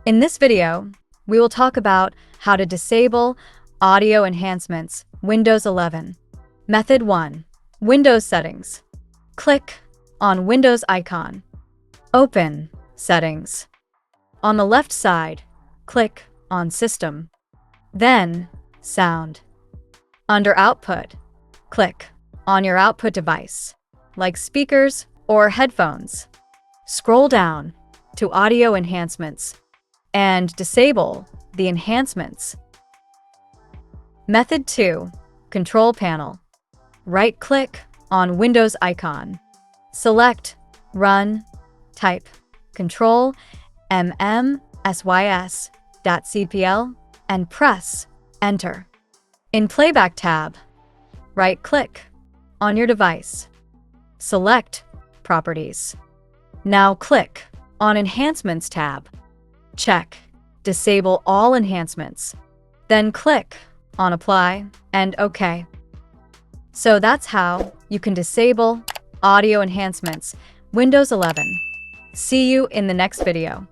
In this video, we will talk about how to disable audio enhancements, Windows 11. Method 1. Windows Settings. Click on Windows icon. Open Settings. On the left side, click on System. Then, Sound. Under Output, click on your output device, like speakers or headphones. Scroll down to Audio Enhancements and disable the enhancements. Method 2. Control Panel. Right-click on Windows icon. Select Run, type Control MMSYS.cpl and press Enter. In Playback tab, right-click on your device. Select Properties. Now click on Enhancements tab. Check Disable all enhancements. Then click on Apply and OK. So that's how you can disable audio enhancements, Windows 11. See you in the next video.